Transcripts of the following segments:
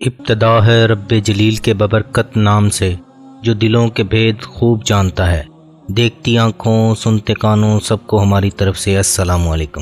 ابتدا ہے رب جلیل کے ببرکت نام سے جو دلوں کے بھید خوب جانتا ہے۔ دیکھتی آنکھوں سنتے کانوں سب کو ہماری طرف سے السلام علیکم۔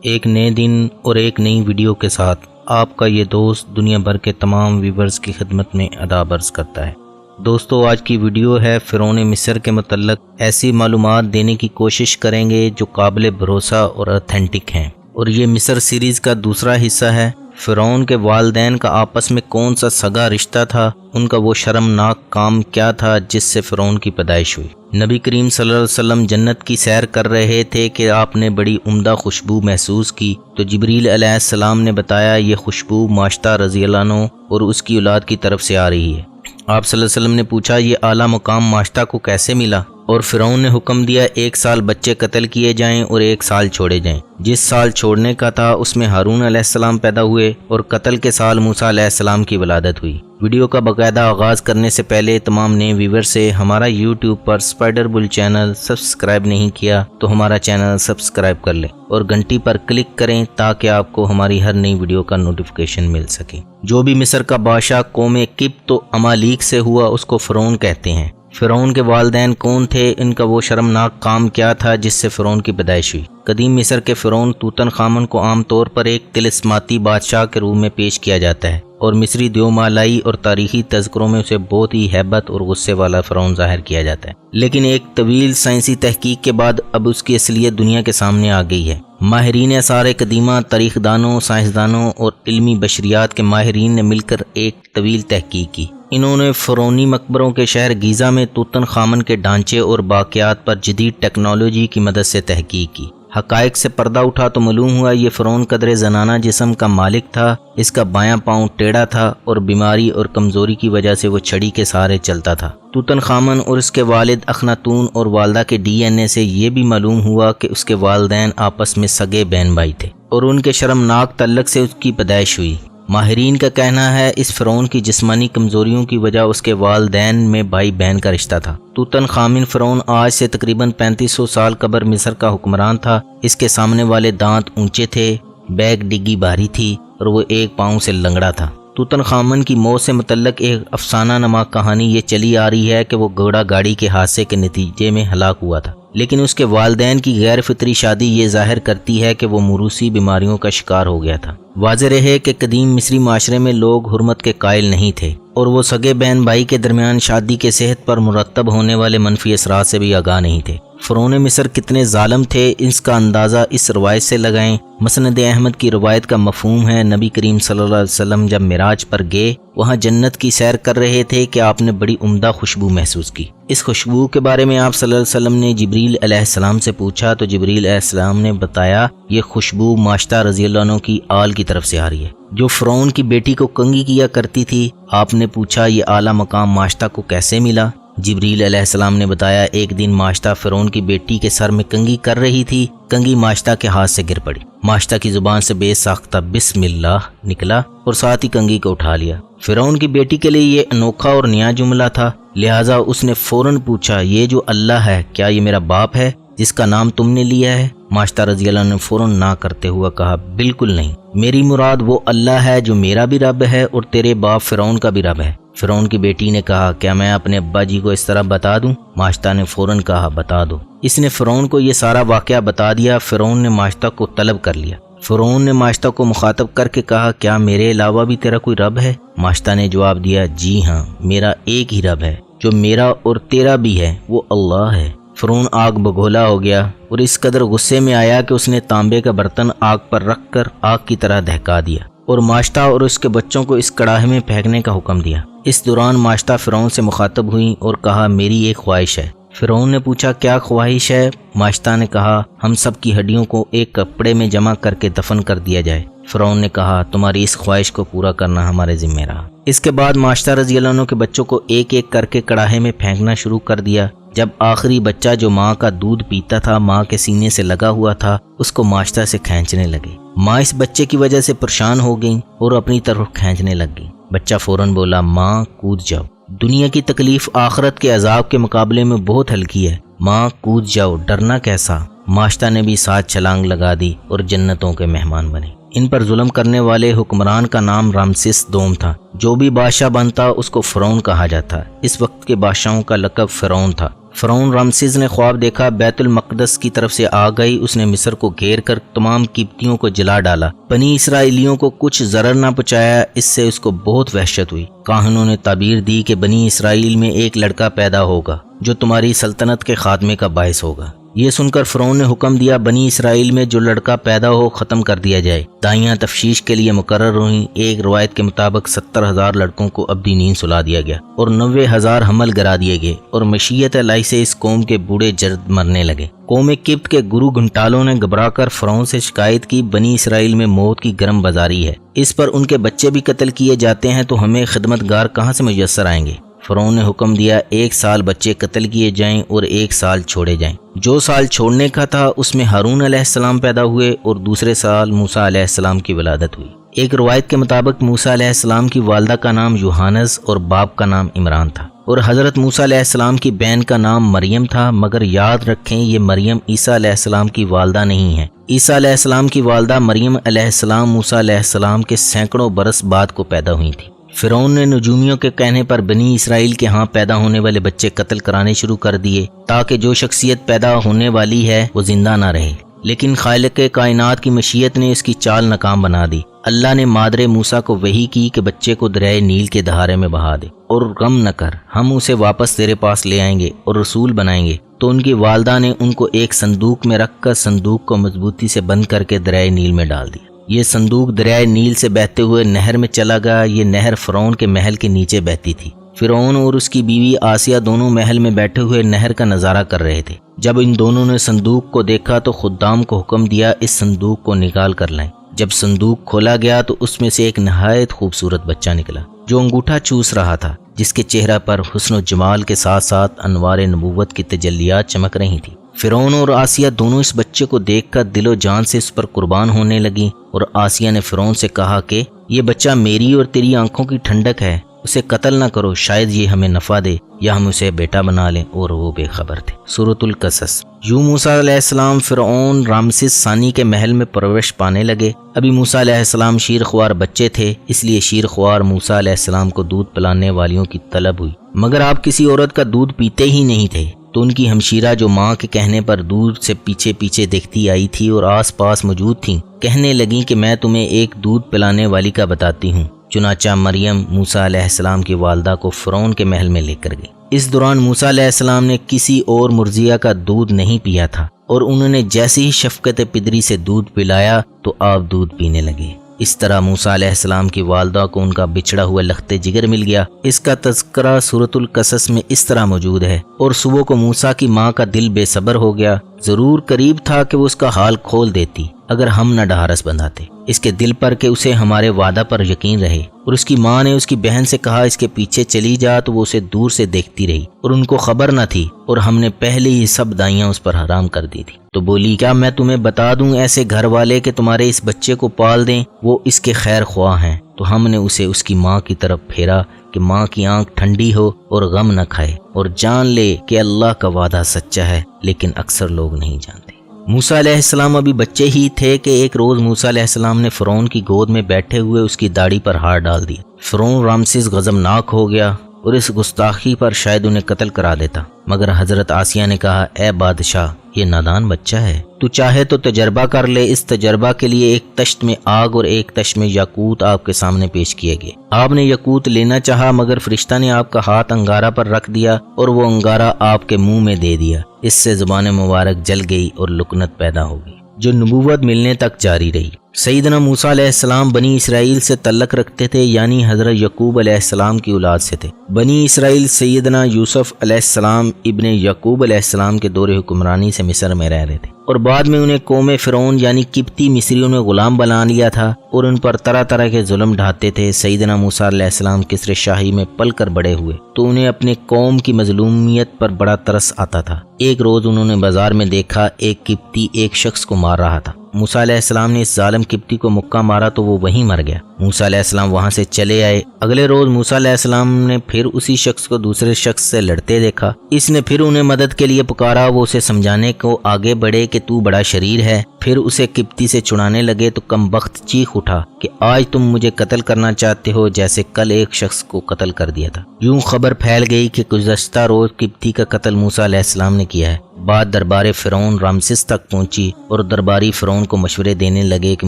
ایک نئے دن اور ایک نئی ویڈیو کے ساتھ آپ کا یہ دوست دنیا بھر کے تمام ویورز کی خدمت میں ادب عرض کرتا ہے۔ دوستو، آج کی ویڈیو ہے فرعون مصر کے متعلق ایسی معلومات دینے کی کوشش کریں گے جو قابل بھروسہ اور اتھینٹک ہیں، اور یہ مصر سیریز کا دوسرا حصہ ہے۔ فرعون کے والدین کا آپس میں کون سا سگا رشتہ تھا، ان کا وہ شرمناک کام کیا تھا جس سے فرعون کی پیدائش ہوئی۔ نبی کریم صلی اللہ علیہ وسلم جنت کی سیر کر رہے تھے کہ آپ نے بڑی عمدہ خوشبو محسوس کی تو جبریل علیہ السلام نے بتایا یہ خوشبو ماشطہ رضی اللہ عنہ اور اس کی اولاد کی طرف سے آ رہی ہے۔ آپ صلی اللہ علیہ وسلم نے پوچھا یہ اعلیٰ مقام ماشطہ کو کیسے ملا، اور فرعون نے حکم دیا 1 سال بچے قتل کیے جائیں اور 1 سال چھوڑے جائیں۔ جس سال چھوڑنے کا تھا اس میں ہارون علیہ السلام پیدا ہوئے اور قتل کے سال موسیٰ علیہ السلام کی ولادت ہوئی۔ ویڈیو کا باقاعدہ آغاز کرنے سے پہلے تمام نئے ویور سے ہمارا یوٹیوب پر اسپائڈر بل چینل سبسکرائب نہیں کیا تو ہمارا چینل سبسکرائب کر لیں اور گھنٹی پر کلک کریں تاکہ آپ کو ہماری ہر نئی ویڈیو کا نوٹیفیکیشن مل سکے۔ جو بھی مصر کا بادشاہ قوم قبط و امالیک سے ہوا اس کو فرعون کہتے ہیں۔ فرعون کے والدین کون تھے، ان کا وہ شرمناک کام کیا تھا جس سے فرعون کی پیدائش ہوئی۔ قدیم مصر کے فرعون توتن خامن کو عام طور پر ایک طلسماتی بادشاہ کے روپ میں پیش کیا جاتا ہے، اور مصری دیومالائی اور تاریخی تذکروں میں اسے بہت ہی ہیبت اور غصے والا فرعون ظاہر کیا جاتا ہے، لیکن ایک طویل سائنسی تحقیق کے بعد اب اس کی اصلیت دنیا کے سامنے آ گئی ہے۔ ماہرین آثار قدیمہ، تاریخ دانوں، سائنسدانوں اور علمی بشریات کے ماہرین نے مل کر ایک طویل تحقیق کی۔ انہوں نے فرعونی مقبروں کے شہر گیزا میں توتن خامن کے ڈھانچے اور باقیات پر جدید ٹیکنالوجی کی مدد سے تحقیق کی۔ حقائق سے پردہ اٹھا تو معلوم ہوا یہ فرعون قدر زنانہ جسم کا مالک تھا، اس کا بایاں پاؤں ٹیڑھا تھا اور بیماری اور کمزوری کی وجہ سے وہ چھڑی کے سہارے چلتا تھا۔ توتن خامن اور اس کے والد اخناتون اور والدہ کے ڈی این اے سے یہ بھی معلوم ہوا کہ اس کے والدین آپس میں سگے بہن بھائی تھے اور ان کے شرمناک تعلق سے اس کی پیدائش ہوئی۔ ماہرین کا کہنا ہے اس فرعون کی جسمانی کمزوریوں کی وجہ اس کے والدین میں بھائی بہن کا رشتہ تھا۔ توتن خامن فرعون آج سے تقریباً 3500 سال قبل مصر کا حکمران تھا۔ اس کے سامنے والے دانت اونچے تھے، بیک ڈگی بھاری تھی اور وہ ایک پاؤں سے لنگڑا تھا۔ توتن خامن کی موت سے متعلق ایک افسانہ نما کہانی یہ چلی آ رہی ہے کہ وہ گھوڑا گاڑی کے حادثے کے نتیجے میں ہلاک ہوا تھا، لیکن اس کے والدین کی غیر فطری شادی یہ ظاہر کرتی ہے کہ وہ موروثی بیماریوں کا شکار ہو گیا تھا۔ واضح رہے کہ قدیم مصری معاشرے میں لوگ حرمت کے قائل نہیں تھے اور وہ سگے بہن بھائی کے درمیان شادی کے صحت پر مرتب ہونے والے منفی اثرات سے بھی آگاہ نہیں تھے۔ فرعون مصر کتنے ظالم تھے اس کا اندازہ اس روایت سے لگائیں۔ مسند احمد کی روایت کا مفہوم ہے نبی کریم صلی اللہ علیہ وسلم جب معراج پر گئے وہاں جنت کی سیر کر رہے تھے کہ آپ نے بڑی عمدہ خوشبو محسوس کی۔ اس خوشبو کے بارے میں آپ صلی اللہ علیہ وسلم نے جبریل علیہ السلام سے پوچھا تو جبریل علیہ السلام نے بتایا یہ خوشبو ماشطہ رضی اللہ عنہ کی آل کی طرف سے آ رہی ہے جو فرعون کی بیٹی کو کنگھی کیا کرتی تھی۔ آپ نے پوچھا یہ اعلیٰ مقام ماشطہ کو کیسے ملا؟ جبریل علیہ السلام نے بتایا ایک دن ماشطہ فرعون کی بیٹی کے سر میں کنگھی کر رہی تھی، کنگھی ماشطہ کے ہاتھ سے گر پڑی، ماشطہ کی زبان سے بے ساختہ بسم اللہ نکلا اور ساتھ ہی کنگھی کو اٹھا لیا۔ فرعون کی بیٹی کے لیے یہ انوکھا اور نیا جملہ تھا، لہٰذا اس نے فوراً پوچھا یہ جو اللہ ہے کیا یہ میرا باپ ہے جس کا نام تم نے لیا ہے؟ ماشطہ رضی اللہ عنہ نے فوراً نہ کرتے ہوا کہا بالکل نہیں، میری مراد وہ اللہ ہے جو میرا بھی رب ہے اور تیرے باپ فرعون کا بھی رب ہے۔ فرعون کی بیٹی نے کہا کیا میں اپنے ابا جی کو اس طرح بتا دوں؟ ماشطہ نے فوراً کہا بتا دو۔ اس نے فرعون کو یہ سارا واقعہ بتا دیا۔ فرعون نے ماشطہ کو طلب کر لیا۔ فرعون نے ماشطہ کو مخاطب کر کے کہا کیا میرے علاوہ بھی تیرا کوئی رب ہے؟ ماشطہ نے جواب دیا جی ہاں، میرا ایک ہی رب ہے جو میرا اور تیرا بھی ہے، وہ اللہ ہے۔ فرعون آگ بگولا ہو گیا اور اس قدر غصے میں آیا کہ اس نے تانبے کا برتن آگ پر رکھ کر آگ کی طرح دہکا دیا اور ماشطہ اور اس کے بچوں کو اس کڑاہے میں پھینکنے کا حکم دیا۔ اس دوران ماشطہ فرعون سے مخاطب ہوئی اور کہا میری ایک خواہش ہے۔ فرعون نے پوچھا کیا خواہش ہے؟ ماشطہ نے کہا ہم سب کی ہڈیوں کو ایک کپڑے میں جمع کر کے دفن کر دیا جائے۔ فرعون نے کہا تمہاری اس خواہش کو پورا کرنا ہمارے ذمہ رہا۔ اس کے بعد ماشطہ رضی اللہ عنہ کے بچوں کو ایک ایک کر کے کڑاہے میں پھینکنا شروع کر دیا۔ جب آخری بچہ جو ماں کا دودھ پیتا تھا ماں کے سینے سے لگا ہوا تھا اس کو ماشطہ سے کھینچنے لگے۔ ماں اس بچے کی وجہ سے پریشان ہو گئیں اور اپنی طرف کھینچنے لگ گئی۔ بچہ فوراً بولا ماں کود جاؤ، دنیا کی تکلیف آخرت کے عذاب کے مقابلے میں بہت ہلکی ہے، ماں کود جاؤ، ڈرنا کیسا؟ ماشطہ نے بھی ساتھ چھلانگ لگا دی اور جنتوں کے مہمان بنے۔ ان پر ظلم کرنے والے حکمران کا نام رامسس دوم تھا۔ جو بھی بادشاہ بنتا اس کو فرعون کہا جاتا۔ اس وقت کے بادشاہوں کا لقب فرعون تھا۔ فرعون رامسس نے خواب دیکھا، بیت المقدس کی طرف سے آ گئی، اس نے مصر کو گھیر کر تمام قبطیوں کو جلا ڈالا، بنی اسرائیلیوں کو کچھ ضرر نہ پہنچایا۔ اس سے اس کو بہت وحشت ہوئی۔ کاہنوں نے تعبیر دی کہ بنی اسرائیل میں ایک لڑکا پیدا ہوگا جو تمہاری سلطنت کے خاتمے کا باعث ہوگا۔ یہ سن کر فرعون نے حکم دیا بنی اسرائیل میں جو لڑکا پیدا ہو ختم کر دیا جائے۔ دائیاں تفتیش کے لیے مقرر ہوئیں۔ ایک روایت کے مطابق 70,000 لڑکوں کو ابدی نیند سلا دیا گیا اور 90,000 حمل گرا دیے گئے، اور مشیت الہی سے اس قوم کے بوڑھے جرد مرنے لگے۔ قوم قبط کے گرو گھنٹالوں نے گھبرا کر فرعون سے شکایت کی، بنی اسرائیل میں موت کی گرم بازاری ہے، اس پر ان کے بچے بھی قتل کیے جاتے ہیں، تو ہمیں خدمتگار کہاں سے میسر آئیں گے؟ فرعون نے حکم دیا 1 سال بچے قتل کیے جائیں اور 1 سال چھوڑے جائیں۔ جو سال چھوڑنے کا تھا اس میں ہارون علیہ السلام پیدا ہوئے اور دوسرے سال موسیٰ علیہ السلام کی ولادت ہوئی۔ ایک روایت کے مطابق موسیٰ علیہ السلام کی والدہ کا نام یوحانس اور باپ کا نام عمران تھا، اور حضرت موسیٰ علیہ السلام کی بہن کا نام مریم تھا، مگر یاد رکھیں یہ مریم عیسیٰ علیہ السلام کی والدہ نہیں ہے۔ عیسیٰ علیہ السلام کی والدہ مریم علیہ السلام موسیٰ علیہ السلام کے سینکڑوں برس بعد کو پیدا ہوئی تھی۔ فرعون نے نجومیوں کے کہنے پر بنی اسرائیل کے ہاں پیدا ہونے والے بچے قتل کرانے شروع کر دیے تاکہ جو شخصیت پیدا ہونے والی ہے وہ زندہ نہ رہے، لیکن خالق کائنات کی مشیت نے اس کی چال ناکام بنا دی۔ اللہ نے مادر موسیٰ کو وحی کی کہ بچے کو دریائے نیل کے دہارے میں بہا دے، اور غم نہ کر، ہم اسے واپس تیرے پاس لے آئیں گے اور رسول بنائیں گے۔ تو ان کی والدہ نے ان کو ایک صندوق میں رکھ کر صندوق کو مضبوطی سے بند کر کے دریائے نیل میں ڈال دیا۔ یہ صندوق دریائے نیل سے بہتے ہوئے نہر میں چلا گیا۔ یہ نہر فرعون کے محل کے نیچے بہتی تھی۔ فرعون اور اس کی بیوی آسیہ دونوں محل میں بیٹھے ہوئے نہر کا نظارہ کر رہے تھے۔ جب ان دونوں نے صندوق کو دیکھا تو خدام کو حکم دیا اس صندوق کو نکال کر لائیں۔ جب صندوق کھولا گیا تو اس میں سے ایک نہایت خوبصورت بچہ نکلا جو انگوٹھا چوس رہا تھا، جس کے چہرہ پر حسن و جمال کے ساتھ ساتھ انوار نبوت کی تجلیات چمک رہی تھیں۔ فرعون اور آسیہ دونوں اس بچے کو دیکھ کر دل و جان سے اس پر قربان ہونے لگیں، اور آسیہ نے فرعون سے کہا کہ یہ بچہ میری اور تیری آنکھوں کی ٹھنڈک ہے، اسے قتل نہ کرو، شاید یہ ہمیں نفع دے یا ہم اسے بیٹا بنا لیں۔ اور وہ بے خبر تھے۔ سورۃ القصص۔ یوں موسیٰ علیہ السلام فرعون رامسس ثانی کے محل میں پرورش پانے لگے۔ ابھی موسیٰ علیہ السلام شیر خوار بچے تھے، اس لیے شیر خوار موسیٰ علیہ السلام کو دودھ پلانے والیوں کی طلب ہوئی، مگر آپ کسی عورت کا دودھ پیتے ہی نہیں تھے۔ تو ان کی ہمشیرہ جو ماں کے کہنے پر دور سے پیچھے پیچھے دیکھتی آئی تھی اور آس پاس موجود تھیں، کہنے لگیں کہ میں تمہیں ایک دودھ پلانے والی کا بتاتی ہوں۔ چنانچہ مریم موسیٰ علیہ السلام کی والدہ کو فرعون کے محل میں لے کر گئی۔ اس دوران موسیٰ علیہ السلام نے کسی اور مرضیہ کا دودھ نہیں پیا تھا، اور انہوں نے جیسے ہی شفقت پدری سے دودھ پلایا تو آپ دودھ پینے لگے۔ اس طرح موسیٰ علیہ السلام کی والدہ کو ان کا بچھڑا ہوا لخت جگر مل گیا۔ اس کا تذکرہ سورۃ القصص میں اس طرح موجود ہے، اور صبح کو موسیٰ کی ماں کا دل بے صبر ہو گیا، ضرور قریب تھا کہ وہ اس کا حال کھول دیتی اگر ہم نہ ڈھارس بندھاتے اس کے دل پر کہ اسے ہمارے وعدہ پر یقین رہے۔ اور اس کی ماں نے اس کی بہن سے کہا اس کے پیچھے چلی جا، تو وہ اسے دور سے دیکھتی رہی اور ان کو خبر نہ تھی، اور ہم نے پہلے ہی سب دائیاں اس پر حرام کر دی تھی۔ تو بولی کیا میں تمہیں بتا دوں ایسے گھر والے کہ تمہارے اس بچے کو پال دیں، وہ اس کے خیر خواہ ہیں۔ تو ہم نے اسے اس کی ماں کی طرف پھیرا کہ ماں کی آنکھ ٹھنڈی ہو اور غم نہ کھائے، اور جان لے کہ اللہ کا وعدہ سچا ہے، لیکن اکثر لوگ نہیں جانتے۔ موسیٰ علیہ السلام ابھی بچے ہی تھے کہ ایک روز موسیٰ علیہ السلام نے فرعون کی گود میں بیٹھے ہوئے اس کی داڑھی پر ہاتھ ڈال دیا۔ فرعون رامسس غضبناک ہو گیا اور اس گستاخی پر شاید انہیں قتل کرا دیتا، مگر حضرت آسیہ نے کہا اے بادشاہ، یہ نادان بچہ ہے، تو چاہے تو تجربہ کر لے۔ اس تجربہ کے لیے ایک تشت میں آگ اور ایک تشت میں یاقوت آپ کے سامنے پیش کیے گئے۔ آپ نے یاقوت لینا چاہا، مگر فرشتہ نے آپ کا ہاتھ انگارہ پر رکھ دیا اور وہ انگارہ آپ کے منہ میں دے دیا۔ اس سے زبان مبارک جل گئی اور لکنت پیدا ہو گئی، جو نبوت ملنے تک جاری رہی۔ سیدنا موسیٰ علیہ السلام بنی اسرائیل سے تعلق رکھتے تھے، یعنی حضرت یعقوب علیہ السلام کی اولاد سے تھے۔ بنی اسرائیل سیدنا یوسف علیہ السلام ابن یعقوب علیہ السلام کے دور حکمرانی سے مصر میں رہ رہے تھے، اور بعد میں انہیں قوم فرعون یعنی قبطی مصریوں نے غلام بنا لیا تھا اور ان پر طرح طرح کے ظلم ڈھاتے تھے۔ سیدنا موسیٰ علیہ السلام کسر شاہی میں پل کر بڑے ہوئے تو انہیں اپنے قوم کی مظلومیت پر بڑا ترس آتا تھا۔ ایک روز انہوں نے بازار میں دیکھا ایک قبطی ایک شخص کو مار رہا تھا۔ موسیٰ علیہ السلام نے اس ظالم قبطی کو مکہ مارا تو وہ وہیں مر گیا۔ موسیٰ علیہ السلام وہاں سے چلے آئے۔ اگلے روز موسیٰ علیہ السلام نے پھر اسی شخص کو دوسرے شخص سے لڑتے دیکھا۔ اس نے پھر انہیں مدد کے لیے پکارا۔ وہ اسے سمجھانے کو آگے بڑھے کہ تو بڑا شریر ہے، پھر اسے قبطی سے چھڑانے لگے تو کم بخت چیخ اٹھا کہ آج تم مجھے قتل کرنا چاہتے ہو جیسے کل ایک شخص کو قتل کر دیا تھا۔ یوں خبر پھیل گئی کہ گزشتہ روز قبطی کا قتل موسیٰ علیہ السلام نے کیا ہے۔ بات دربار فرعون رامسس تک پہنچی اور درباری فرعون کو مشورے دینے لگے کہ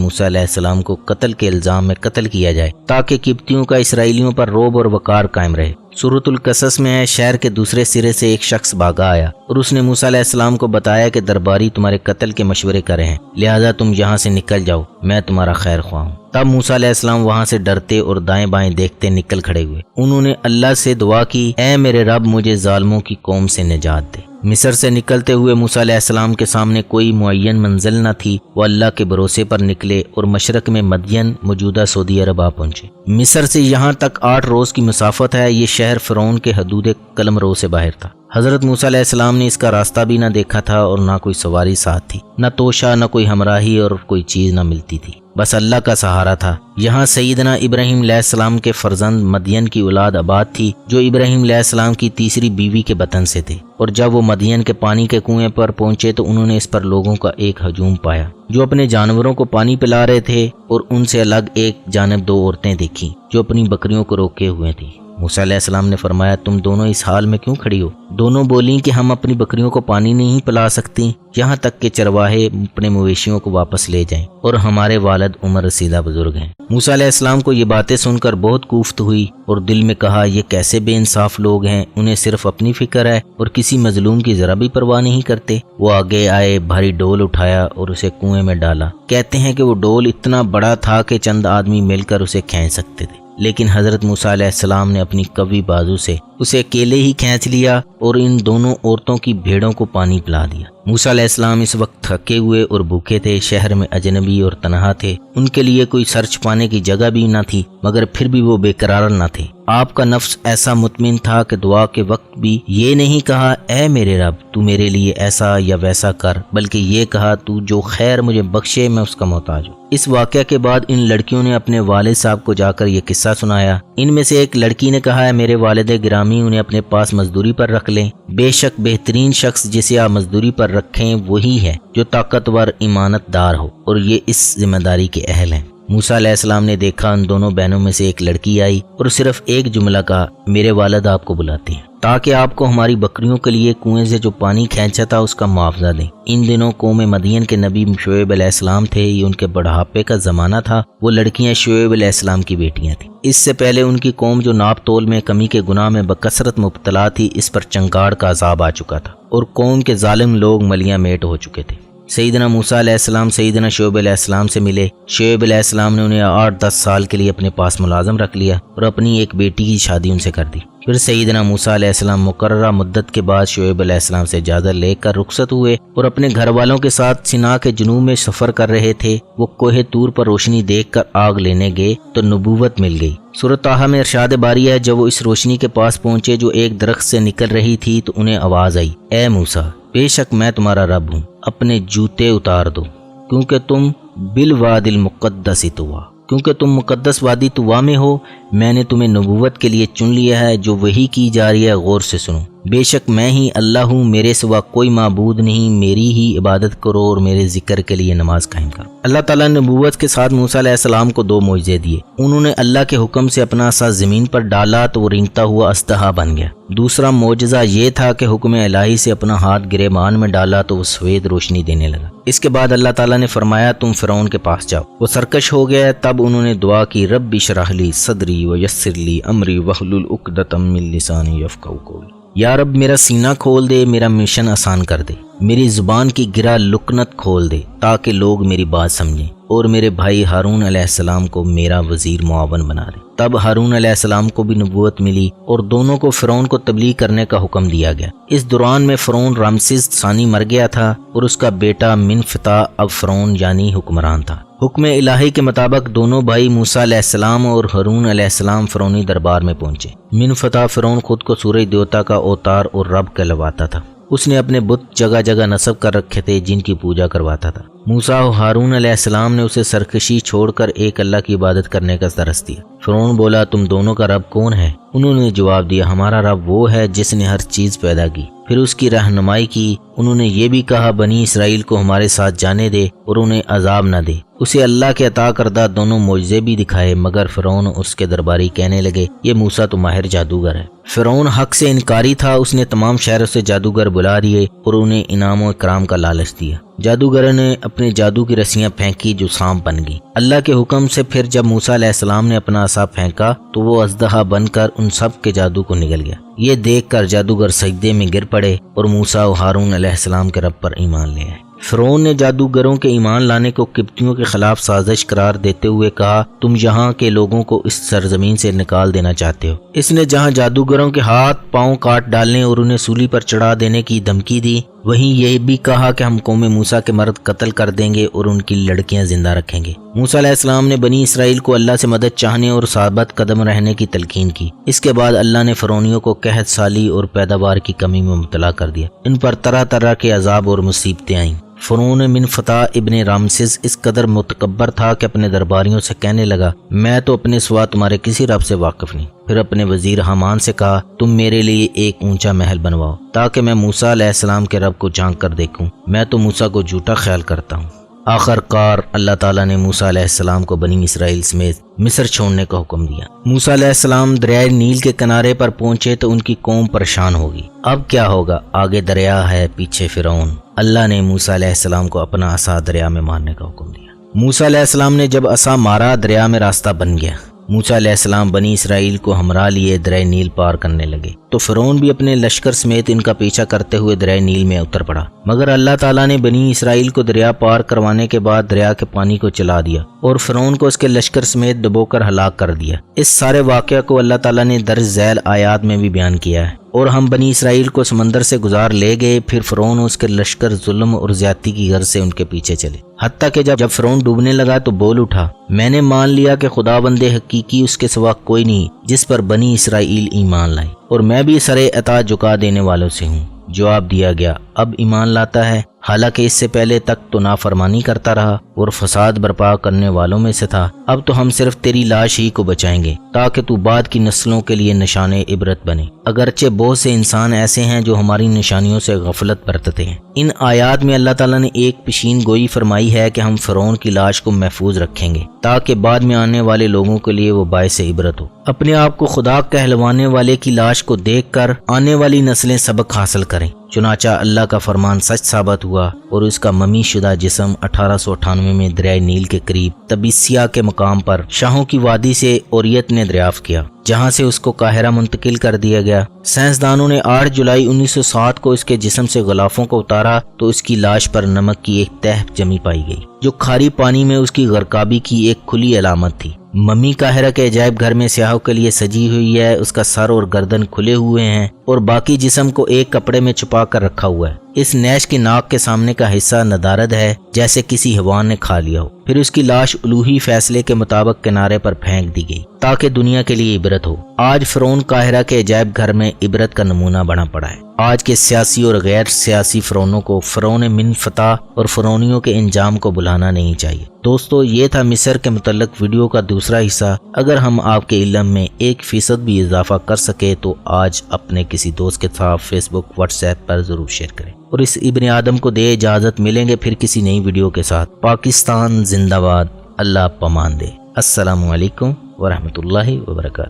موسیٰ علیہ السلام کو قتل کے الزام میں قتل کیا جائے تاکہ قبطیوں کا اسرائیلیوں پر رعب اور وقار قائم رہے۔ سورۃ القصص میں ہے، شہر کے دوسرے سرے سے ایک شخص بھاگا آیا اور اس نے موسیٰ علیہ السلام کو بتایا کہ درباری تمہارے قتل کے مشورے کر رہے ہیں، لہذا تم یہاں سے نکل جاؤ، میں تمہارا خیر خواہ ہوں۔ تب موسیٰ علیہ السلام وہاں سے ڈرتے اور دائیں بائیں دیکھتے نکل کھڑے ہوئے۔ انہوں نے اللہ سے دعا کی، اے میرے رب مجھے ظالموں کی قوم سے نجات دے۔ مصر سے نکلتے ہوئے موسیٰ علیہ السلام کے سامنے کوئی معین منزل نہ تھی۔ وہ اللہ کے بھروسے پر نکلے اور مشرق میں مدین موجودہ سعودی عرب آ پہنچے۔ مصر سے یہاں تک 8 روز کی مسافت ہے۔ یہ شہر فرعون کے حدود قلم رو سے باہر تھا۔ حضرت موسیٰ علیہ السلام نے اس کا راستہ بھی نہ دیکھا تھا اور نہ کوئی سواری ساتھ تھی، نہ توشہ، نہ کوئی ہمراہی اور کوئی چیز نہ ملتی تھی، بس اللہ کا سہارا تھا۔ یہاں سیدنا ابراہیم علیہ السلام کے فرزند مدین کی اولاد آباد تھی، جو ابراہیم علیہ السلام کی تیسری بیوی کے بطن سے تھے، اور جب وہ مدین کے پانی کے کنویں پر پہنچے تو انہوں نے اس پر لوگوں کا ایک ہجوم پایا جو اپنے جانوروں کو پانی پلا رہے تھے، اور ان سے الگ ایک جانب 2 عورتیں دیکھیں جو اپنی بکریوں کو روکے ہوئے تھیں۔ موسیٰ علیہ السلام نے فرمایا، تم دونوں اس حال میں کیوں کھڑی ہو؟ دونوں بولیں کہ ہم اپنی بکریوں کو پانی نہیں پلا سکتی یہاں تک کہ چرواہے اپنے مویشیوں کو واپس لے جائیں، اور ہمارے والد عمر رسیدہ بزرگ ہیں۔ موسیٰ علیہ السلام کو یہ باتیں سن کر بہت کوفت ہوئی اور دل میں کہا، یہ کیسے بے انصاف لوگ ہیں، انہیں صرف اپنی فکر ہے اور کسی مظلوم کی ذرا بھی پرواہ نہیں کرتے۔ وہ آگے آئے، بھاری ڈول اٹھایا اور اسے کنویں میں ڈالا۔ کہتے ہیں کہ وہ ڈول اتنا بڑا تھا کہ چند آدمی مل کر اسے کھینچ سکتے تھے، لیکن حضرت موسیٰ علیہ السلام نے اپنی قوی بازو سے اسے اکیلے ہی کھینچ لیا اور ان دونوں عورتوں کی بھیڑوں کو پانی پلا دیا۔ موسیٰ علیہ السلام اس وقت تھکے ہوئے اور بھوکے تھے، شہر میں اجنبی اور تنہا تھے، ان کے لیے کوئی سر چھپانے کی جگہ بھی نہ تھی، مگر پھر بھی وہ بے قرار نہ تھے۔ آپ کا نفس ایسا مطمئن تھا کہ دعا کے وقت بھی یہ نہیں کہا، اے میرے رب تو میرے لیے ایسا یا ویسا کر، بلکہ یہ کہا، تو جو خیر مجھے بخشے میں اس کا محتاج ہوں۔ اس واقعہ کے بعد ان لڑکیوں نے اپنے والد صاحب کو جا کر یہ قصہ سنایا۔ ان میں سے ایک لڑکی نے کہا، ہے میرے والد گرامی انہیں اپنے پاس مزدوری پر رکھ لیں، بے شک بہترین شخص جسے آپ مزدوری پر رکھیں وہی ہے جو طاقتور ایمانت دار ہو، اور یہ اس ذمہ داری کے اہل ہیں۔ موسیٰ علیہ السلام نے دیکھا ان دونوں بہنوں میں سے ایک لڑکی آئی اور صرف ایک جملہ کہا، میرے والد آپ کو بلاتے ہیں تاکہ آپ کو ہماری بکریوں کے لیے کنویں سے جو پانی کھینچا تھا اس کا معاوضہ دیں۔ ان دنوں قوم مدین کے نبی شعیب علیہ السلام تھے، یہ ان کے بڑھاپے کا زمانہ تھا۔ وہ لڑکیاں شعیب علیہ السلام کی بیٹیاں تھیں۔ اس سے پہلے ان کی قوم جو ناپ تول میں کمی کے گناہ میں بکثرت مبتلا تھی، اس پر چنگاڑ کا عذاب آ چکا تھا اور قوم کے ظالم لوگ ملیاں میٹ ہو چکے تھے۔ سیدنا موسیٰ علیہ السلام سیدنا شعیب علیہ السلام سے ملے۔ شعیب علیہ السلام نے انہیں 8-10 سال کے لیے اپنے پاس ملازم رکھ لیا اور اپنی ایک بیٹی کی شادی ان سے کر دی۔ پھر سیدنا موسیٰ علیہ السلام مقررہ مدت کے بعد شعیب علیہ السلام سے اجازت لے کر رخصت ہوئے اور اپنے گھر والوں کے ساتھ سینا کے جنوب میں سفر کر رہے تھے۔ وہ کوہ طور پر روشنی دیکھ کر آگ لینے گئے تو نبوت مل گئی۔ سورۃ طٰہٰ میں ارشاد باری ہے، جب وہ اس روشنی کے پاس پہنچے جو ایک درخت سے نکل رہی تھی تو انہیں آواز آئی، اے موسیٰ بے شک میں تمہارا رب ہوں، اپنے جوتے اتار دو کیونکہ تم بالوادی المقدس طویٰ، کیونکہ تم مقدس وادی طویٰ میں ہو، میں نے تمہیں نبوت کے لیے چن لیا ہے۔ جو وحی کی جا رہی ہے غور سے سنو، بے شک میں ہی اللہ ہوں، میرے سوا کوئی معبود نہیں، میری ہی عبادت کرو اور میرے ذکر کے لیے نماز قائم کرو۔ اللہ تعالیٰ نے نبوت کے ساتھ موسیٰ علیہ السلام کو 2 معجزے دیے۔ انہوں نے اللہ کے حکم سے اپنا عصا زمین پر ڈالا تو وہ رینگتا ہوا اژدہا بن گیا۔ دوسرا معجزہ یہ تھا کہ حکم الہی سے اپنا ہاتھ گریبان میں ڈالا تو وہ سفید روشنی دینے لگا۔ اس کے بعد اللہ تعالیٰ نے فرمایا، تم فرعون کے پاس جاؤ۔ وہ سرکش ہو گیا۔ تب انہوں نے دعا کی، رب اشرح لی صدری ویسر لی امری واحلل عقدۃ من لسانی یفقہوا قولی۔ یا رب میرا سینہ کھول دے، میرا مشن آسان کر دے، میری زبان کی گرہ لکنت کھول دے تاکہ لوگ میری بات سمجھیں، اور میرے بھائی ہارون علیہ السلام کو میرا وزیر معاون بنا دے۔ تب ہارون علیہ السلام کو بھی نبوت ملی اور دونوں کو فرعون کو تبلیغ کرنے کا حکم دیا گیا۔ اس دوران میں فرعون رامسس ثانی مر گیا تھا اور اس کا بیٹا منفتح اب فرعون یعنی حکمران تھا۔ حکم الہی کے مطابق دونوں بھائی موسیٰ علیہ السلام اور ہارون علیہ السلام فرعونی دربار میں پہنچے۔ منفتح فرعون خود کو سورج دیوتا کا اوتار اور رب کہلواتا تھا۔ اس نے اپنے بت جگہ جگہ نصب کر رکھے تھے جن کی پوجا کرواتا تھا۔ موسیٰ و ہارون علیہ السلام نے اسے سرکشی چھوڑ کر ایک اللہ کی عبادت کرنے کا درس دیا۔ فرعون بولا تم دونوں کا رب کون ہے؟ انہوں نے جواب دیا ہمارا رب وہ ہے جس نے ہر چیز پیدا کی۔ پھر اس کی رہنمائی کی۔ انہوں نے یہ بھی کہا بنی اسرائیل کو ہمارے ساتھ جانے دے اور انہیں عذاب نہ دے۔ اسے اللہ کے عطا کردہ دونوں معجزے بھی دکھائے، مگر فرعون اس کے درباری کہنے لگے یہ موسیٰ تو ماہر جادوگر ہے۔ فرعون حق سے انکاری تھا، اس نے تمام شہروں سے جادوگر بلا لیے اور انہیں انعام و اکرام کا لالچ دیا۔ جادوگروں نے اپنے جادو کی رسیاں پھینکی جو سانپ بن گئی۔ اللہ کے حکم سے پھر جب موسیٰ علیہ السلام نے اپنا عصا پھینکا تو وہ اژدہا بن کر ان سب کے جادو کو نگل گیا۔ یہ دیکھ کر جادوگر سجدے میں گر پڑے اور موسیٰ و ہارون علیہ السلام کے رب پر ایمان لے آئے۔ فرعون نے جادوگروں کے ایمان لانے کو قبطیوں کے خلاف سازش قرار دیتے ہوئے کہا تم یہاں کے لوگوں کو اس سرزمین سے نکال دینا چاہتے ہو۔ اس نے جہاں جادوگروں کے ہاتھ پاؤں کاٹ ڈالنے اور انہیں سولی پر چڑھا دینے کی دھمکی دی، وہیں یہ بھی کہا کہ ہم قوم موسیٰ کے مرد قتل کر دیں گے اور ان کی لڑکیاں زندہ رکھیں گے۔ موسیٰ علیہ السلام نے بنی اسرائیل کو اللہ سے مدد چاہنے اور ثابت قدم رہنے کی تلقین کی۔ اس کے بعد اللہ نے فرعونیوں کو قحط سالی اور پیداوار کی کمی میں مبتلا کر دیا۔ ان پر طرح طرح کے عذاب اور مصیبتیں آئیں۔ فرعون بن فتح ابن رامسس اس قدر متکبر تھا کہ اپنے درباریوں سے کہنے لگا میں تو اپنے سوا تمہارے کسی رب سے واقف نہیں۔ پھر اپنے وزیر حامان سے کہا تم میرے لیے ایک اونچا محل بنواؤ تاکہ میں موسیٰ علیہ السلام کے رب کو جھانک کر دیکھوں، میں تو موسیٰ کو جھوٹا خیال کرتا ہوں۔ آخر کار اللہ تعالیٰ نے موسیٰ علیہ السلام کو بنی اسرائیل سمیت مصر چھوڑنے کا حکم دیا۔ موسیٰ علیہ السلام دریائے نیل کے کنارے پر پہنچے تو ان کی قوم پریشان ہوگی۔ اب کیا ہوگا؟ آگے دریا ہے، پیچھے فرعون۔ اللہ نے موسیٰ علیہ السلام کو اپنا عصا دریا میں مارنے کا حکم دیا۔ موسیٰ علیہ السلام نے جب عصا مارا دریا میں راستہ بن گیا۔ موسیٰ علیہ السلام بنی اسرائیل کو ہمراہ لیے دریائے نیل پار کرنے لگے تو فرعون بھی اپنے لشکر سمیت ان کا پیچھا کرتے ہوئے دریائے نیل میں اتر پڑا، مگر اللہ تعالیٰ نے بنی اسرائیل کو دریا پار کروانے کے بعد دریا کے پانی کو چلا دیا اور فرعون کو اس کے لشکر سمیت ڈبو کر ہلاک کر دیا۔ اس سارے واقعہ کو اللہ تعالیٰ نے درج ذیل آیات میں بھی بیان کیا ہے۔ اور ہم بنی اسرائیل کو سمندر سے گزار لے گئے، پھر فرعون اس کے لشکر ظلم اور زیادتی کی غرض سے ان کے پیچھے چلے، حتیٰ کہ جب فرعون ڈوبنے لگا تو بول اٹھا میں نے مان لیا کہ خداوند حقیقی اس کے سوا کوئی نہیں جس پر بنی اسرائیل ایمان لائے، اور میں بھی سر اطاعت جھکا دینے والوں سے ہوں۔ جواب دیا گیا اب ایمان لاتا ہے، حالانکہ اس سے پہلے تک تو نافرمانی کرتا رہا اور فساد برپا کرنے والوں میں سے تھا۔ اب تو ہم صرف تیری لاش ہی کو بچائیں گے تاکہ تو بعد کی نسلوں کے لیے نشان عبرت بنے، اگرچہ بہت سے انسان ایسے ہیں جو ہماری نشانیوں سے غفلت برتتے ہیں۔ ان آیات میں اللہ تعالیٰ نے ایک پیشین گوئی فرمائی ہے کہ ہم فرعون کی لاش کو محفوظ رکھیں گے تاکہ بعد میں آنے والے لوگوں کے لیے وہ باعث عبرت ہو۔ اپنے آپ کو خدا کہلوانے والے کی لاش کو دیکھ کر آنے والی نسلیں سبق حاصل کریں۔ چنانچہ اللہ کا فرمان سچ ثابت ہوا اور اس کا ممی شدہ جسم 1898 میں دریائے نیل کے قریب تبیسیہ کے مقام پر شاہوں کی وادی سے اوریت نے دریافت کیا، جہاں سے اس کو قاہرہ منتقل کر دیا گیا۔ سائنسدانوں نے 8 جولائی 1907 کو اس کے جسم سے غلافوں کو اتارا تو اس کی لاش پر نمک کی ایک تہ جمی پائی گئی، جو کھاری پانی میں اس کی غرقابی کی ایک کھلی علامت تھی۔ ممی قاہرہ کے عجائب گھر میں سیاحوں کے لیے سجی ہوئی ہے، اس کا سر اور گردن کھلے ہوئے ہیں اور باقی جسم کو ایک کپڑے میں چھپا کر رکھا ہوا ہے۔ اس نیش کی ناک کے سامنے کا حصہ ندارد ہے جیسے کسی حیوان نے کھا لیا ہو۔ پھر اس کی لاش الوہی فیصلے کے مطابق کنارے پر پھینک دی گئی تاکہ دنیا کے لیے عبرت ہو۔ آج فرعون قاہرہ کے عجائب گھر میں عبرت کا نمونہ بنا پڑا ہے۔ آج کے سیاسی اور غیر سیاسی فرعونوں کو فرعون من فتح اور فرعونیوں کے انجام کو بلانا نہیں چاہیے۔ دوستو، یہ تھا مصر کے متعلق ویڈیو کا دوسرا حصہ۔ اگر ہم آپ کے علم میں 1% بھی اضافہ کر سکے تو آج اپنے کسی دوست کے ساتھ فیس بک واٹس ایپ پر ضرور شیئر کریں، اور اس ابن آدم کو دے اجازت۔ ملیں گے پھر کسی نئی ویڈیو کے ساتھ۔ پاکستان زندہ باد، اللہ پامان دے۔ السلام علیکم ورحمۃ اللہ وبرکاتہ۔